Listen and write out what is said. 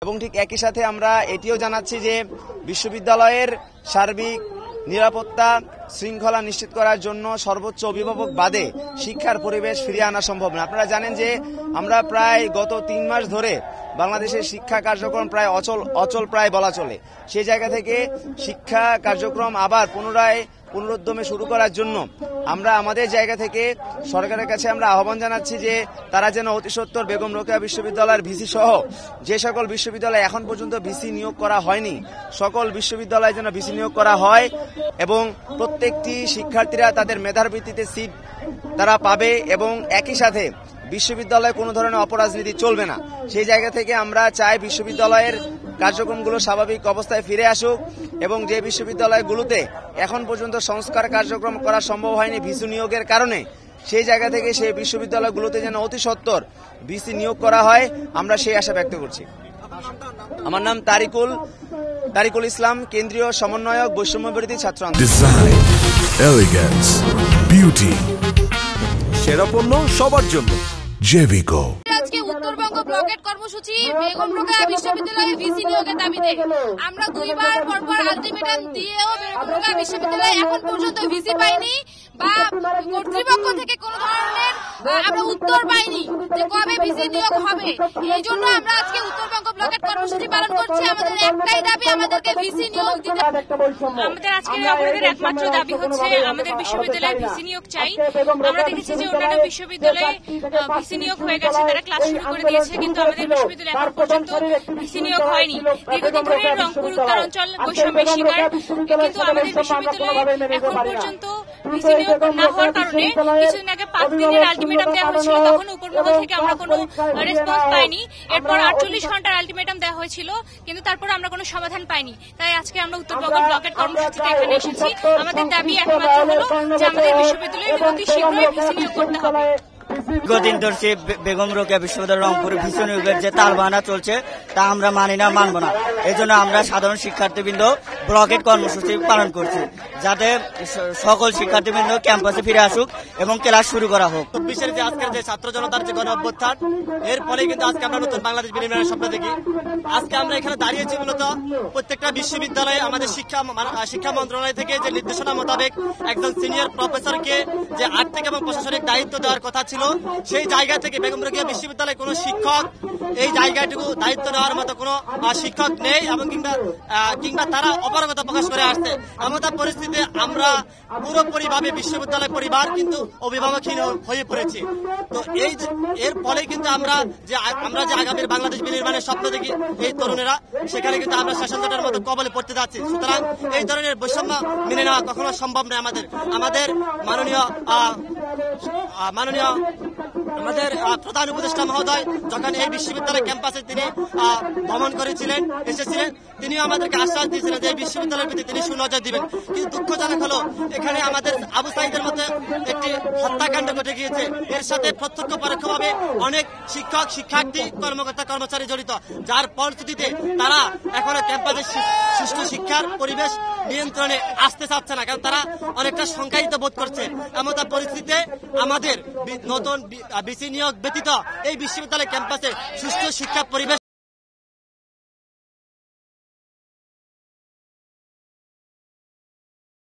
এবং ঠিক একই সাথে আমরা এটিও জানাচ্ছি যে বিশ্ববিদ্যালয়ের সার্বিক নিরাপত্তা শৃঙ্খলা নিশ্চিত করার জন্য সর্বোচ্চ অভিভাবক বাদে শিক্ষার পরিবেশ ফিরিয়ে আনা সম্ভব না। আপনারা জানেন যে আমরা প্রায় গত 3 মাস ধরে বাংলাদেশের শিক্ষা কার্যক্রম প্রায় অচল প্রায় বলা চলে। সেই জায়গা থেকে শিক্ষা কার্যক্রম আবার পুনরুদ্যমে শুরু করার জন্য আমরা আমাদের জায়গা থেকে সরকারের কাছে আমরা আহ্বান জানাচ্ছি যে তারা যেন অতি সত্বর বেগম রোকেয়া বিশ্ববিদ্যালয়ের ভিসি সহ যে সকল বিশ্ববিদ্যালয় এখন পর্যন্ত ভিসি নিয়োগ করা হয়নি সকল বিশ্ববিদ্যালয়ে যেন ভিসি নিয়োগ করা হয় এবং প্রত্যেকটি শিক্ষার্থীরা তাদের মেধার ভিত্তিতে সিট তারা পাবে এবং একই সাথে বিশ্ববিদ্যালয়ে কোনো ধরনের অপরাজনীতি চলবে না। সেই জায়গা থেকে আমরা চাই বিশ্ববিদ্যালয়ের কার্যক্রমগুলো স্বাভাবিক অবস্থায় ফিরে আসুক এবং যে বিশ্ববিদ্যালয়গুলোতে এখন পর্যন্ত সংস্কার কার্যক্রম করা সম্ভব হয়নি ভিসি নিয়োগের কারণে সেই জায়গা থেকে সেই বিশ্ববিদ্যালয়গুলোতে যেন অতি সত্বর ভিসি নিয়োগ করা হয়, আমরা সেই আশা ব্যক্ত করছি। আমার নাম তারিকুল ইসলাম, কেন্দ্রীয় সমন্বয়ক, বৈষম্য বিরোধী ছাত্র আন্দোলন। ডিজাইন, এলিগেন্স, বিউটি, সেরা পণ্য সবার জন্য জেভিকো। আজকে উত্তরবঙ্গ ব্লকেট কর্মসূচি বেগম রোকেয়া বিশ্ববিদ্যালয়ে ভিসি নিয়োগের দাবিতে আমরা 2 বার পরপর আলটিমেটাম দিয়েও বেগম রোকেয়া বিশ্ববিদ্যালয়ে এখন পর্যন্ত ভিসি পাইনি বা কর্তৃপক্ষ থেকে কোনো ধরনের আমরা উত্তর পাইনি যে কবে ভিসি নিয়োগ হবে। এই জন্য আমরা আজকে উত্তরবঙ্গ ব্লকেট কর্মসূচি পালন করছি। আমাদের একটাই দাবি, আমাদেরকে ভিসি নিয়োগ দিতে। আমাদের আজকের অবরোধের একমাত্র দাবি হচ্ছে আমাদের বিশ্ববিদ্যালয়ে ভিসি নিয়োগ চাই। আমরা দেখেছি যে অন্যান্য বিশ্ববিদ্যালয়ে ভিসি নিয়োগ হয়ে গেছে, তারা ক্লাস শুরু করে দিয়েছে, কিন্তু আমাদের বিশ্ববিদ্যালয়ে এখন পর্যন্ত ভিসি নিয়োগ হয়নি। দীর্ঘদিন ধরে রংপুর উত্তর অঞ্চল বৈষম্যের শিকার, কিন্তু আমাদের বিশ্ববিদ্যালয়ে এখন পর্যন্ত ভিসি নিয়োগ না হওয়ার কারণে কিছুদিন আগে 5 দিনের আলটিমেটাম দেওয়া হয়েছিল, তখন উপরমহল থেকে আমরা কোনো রেসপন্স পাইনি। এরপর 48 ঘন্টার আলটিমেটাম দেওয়া হয়েছিল, কিন্তু তারপর আমরা কোনো সমাধান পাইনি। তাই আজকে আমরা উত্তরবঙ্গ ব্লকেট কর্মসূচিতে এখানে এসেছি। আমাদের দাবি একমাত্র হলো যে আমাদের বিশ্ববিদ্যালয়ে অতি শীঘ্রই ভিসি নিয়োগ করতে হবে। দীর্ঘদিন ধরে বেগম রোকেয়া বিশ্ববিদ্যালয় রংপুরে ভিসি নিয়োগের যে তালবাহানা চলছে তা আমরা মানি না, মানব না। এই জন্য আমরা সাধারণ শিক্ষার্থীবৃন্দ ব্লকেট কর্মসূচি পালন করছি, যাতে সকল শিক্ষার্থীবৃন্দ ক্যাম্পাসে ফিরে আসুক এবং ক্লাস শুরু করা হোক। 24-এর যে আজকের যে ছাত্র জনতার যে গণ অভ্যুত্থান, এর ফলে কিন্তু আজকে আমরা নতুন বাংলাদেশ বিনির্মাণের স্বপ্ন দেখি। আজকে আমরা এখানে দাঁড়িয়েছি মূলত প্রত্যেকটা বিশ্ববিদ্যালয়ে আমাদের শিক্ষা মন্ত্রণালয় থেকে যে নির্দেশনা মোতাবেক একজন সিনিয়র প্রফেসরকে যে আর্থিক এবং প্রশাসনিক দায়িত্ব দেওয়ার কথা ছিল, সেই জায়গা থেকে বেগম রোকেয়া বিশ্ববিদ্যালয়ে কোনো শিক্ষক এই জায়গাটুকু দায়িত্ব নেওয়ার মতো কোনো শিক্ষক নেই এবং কিংবা তারা অপারগতা প্রকাশ করে আসছে। এমন পরিস্থিতিতে আমরা পুরোপুরিভাবে বিশ্ববিদ্যালয় পরিবার কিন্তু অভিভাবকহীন হয়ে পড়েছি। তো এর ফলে কিন্তু আমরা যে আগামীর বাংলাদেশ বিনির্মাণের স্বপ্ন দেখি এই তরুণেরা, সেখানে কিন্তু আমরা শাসনতন্ত্রের মতো কবলে পড়তে যাচ্ছি। সুতরাং এই ধরনের বৈষম্য মেনে নেওয়া কখনো সম্ভব নয়। আমাদের মাননীয় আমাদের প্রধান উপদেষ্টা মহোদয় যখন এই বিশ্ববিদ্যালয় ক্যাম্পাসে তিনি ভ্রমণ করেছিলেন, এসেছিলেন, তিনিও আমাদেরকে আশ্বাস দিয়েছিলেন যে এই বিশ্ববিদ্যালয়ের প্রতি তিনি সুনজর দিবেন। কিন্তু দুঃখজনক হলো এখানে আমাদের আবু সাঈদের মতো একটি হত্যাকাণ্ড ঘটে গিয়েছে। এর সাথে প্রত্যক্ষ পরোক্ষভাবে অনেক শিক্ষক, শিক্ষার্থী, কর্মকর্তা, কর্মচারী জড়িত, যার ফলশ্রুতিতে তারা এখনো ক্যাম্পাসে সুষ্ঠু শিক্ষার পরিবেশ নিয়ন্ত্রণে আসতে চাচ্ছে না, কারণ তারা অনেকটা সংখ্যায়িত বোধ করছে। এমন পরিস্থিতিতে আমাদের নতুন ভিসি নিয়োগ ব্যতীত এই বিশ্ববিদ্যালয় ক্যাম্পাসে সুষ্ঠু শিক্ষা পরিবেশ